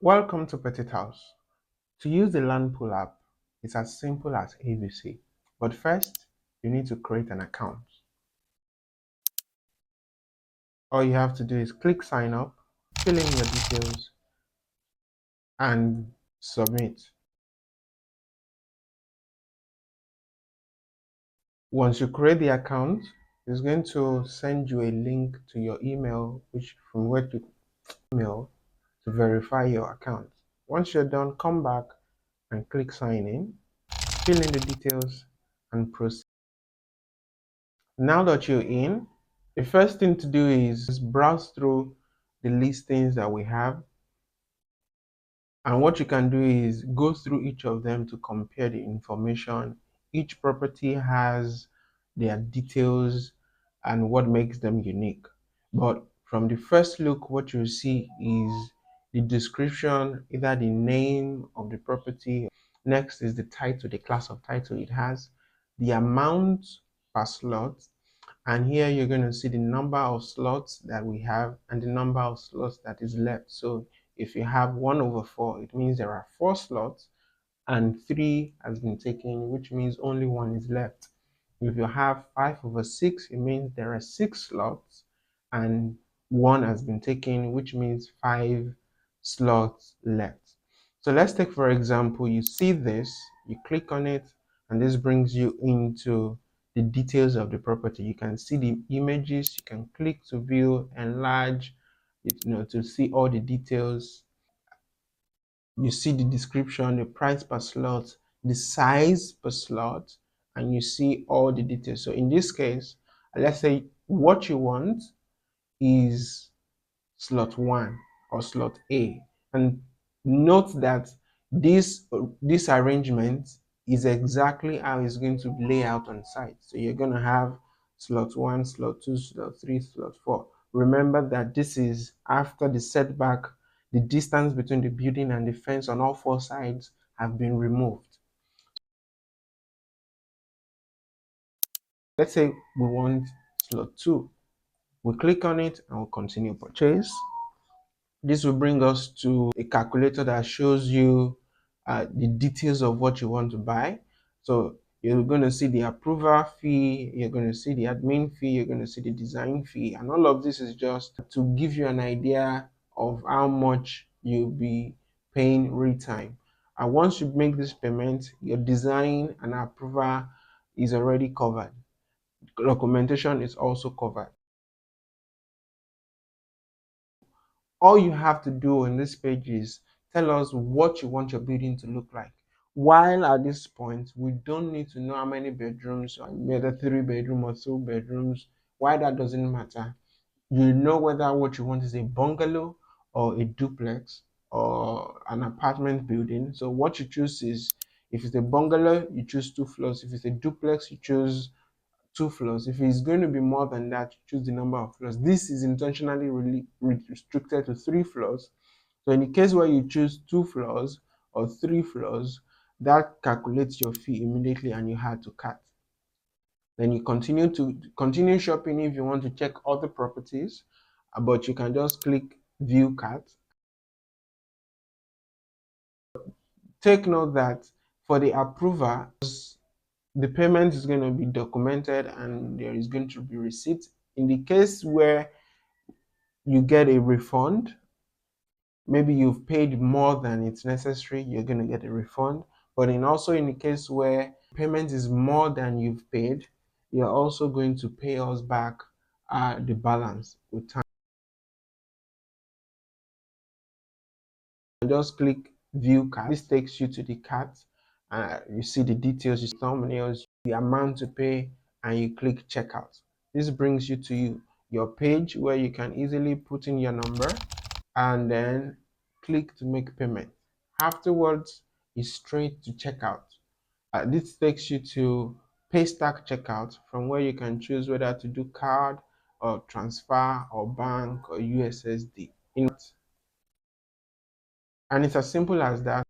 Welcome to Petit House. To use the Land Pool app, it's as simple as ABC. But first, you need to create an account. All you have to do is click sign up, fill in your details, and submit. Once you create the account, it's going to send you a link to your email, from where you email to verify your account. Once you're done, come back and click sign in, fill in the details, and proceed. Now that you're in, the first thing to do is browse through the listings that we have. And what you can do is go through each of them to compare the information. Each property has their details and what makes them unique. But from the first look, what you see is the description, either the name of the property. Next is the title, the class of title it has, the amount per slot, and here you're going to see the number of slots that we have and the number of slots that is left. So if you have 1/4, it means there are 4 slots and 3 has been taken, which means only 1 is left. If you have 5/6, it means there are 6 slots and 1 has been taken, which means 5 slots left. So let's take, for example, you see this, you click on it, and this brings you into the details of the property. You can see the images, you can click to view, enlarge, to see all the details. You see the description, the price per slot, the size per slot, and you see all the details. So in this case, let's say what you want is slot 1 or slot A. And note that this arrangement is exactly how it's going to lay out on site. So you're going to have slot 1, slot 2, slot 3, slot 4. Remember that this is after the setback, the distance between the building and the fence on all 4 sides have been removed. Let's say we want slot 2. We click on it and we'll continue purchase. This will bring us to a calculator that shows you the details of what you want to buy. So you're going to see the approval fee, you're going to see the admin fee, you're going to see the design fee, and all of this is just to give you an idea of how much you'll be paying real time. And once you make this payment, your design and approval is already covered. Documentation is also covered. All you have to do on this page is tell us what you want your building to look like. While at this point, we don't need to know how many bedrooms, whether 3-bedroom or 2 bedrooms. Why that doesn't matter. You know whether what you want is a bungalow or a duplex or an apartment building. So what you choose is, if it's a bungalow, you choose 2 floors. If it's a duplex, you choose 2 floors. If it's going to be more than that, choose the number of floors. This is intentionally really restricted to 3 floors. So in the case where you choose 2 floors or 3 floors, that calculates your fee immediately and you had to cut. Then you continue shopping if you want to check other properties, but you can just click view cart. Take note that for the approval, the payment is going to be documented and there is going to be receipt. In the case where you get a refund, maybe you've paid more than it's necessary, you're going to get a refund. But in the case where payment is more than you've paid, you're also going to pay us back the balance with time. Just click view cart. This takes you to the cart. You see the details, you see thumbnails, the amount to pay, and you click checkout. This brings you to your page where you can easily put in your number and then click to make payment. Afterwards is straight to checkout. This takes you to Paystack checkout, from where you can choose whether to do card or transfer or bank or USSD. And it's as simple as that.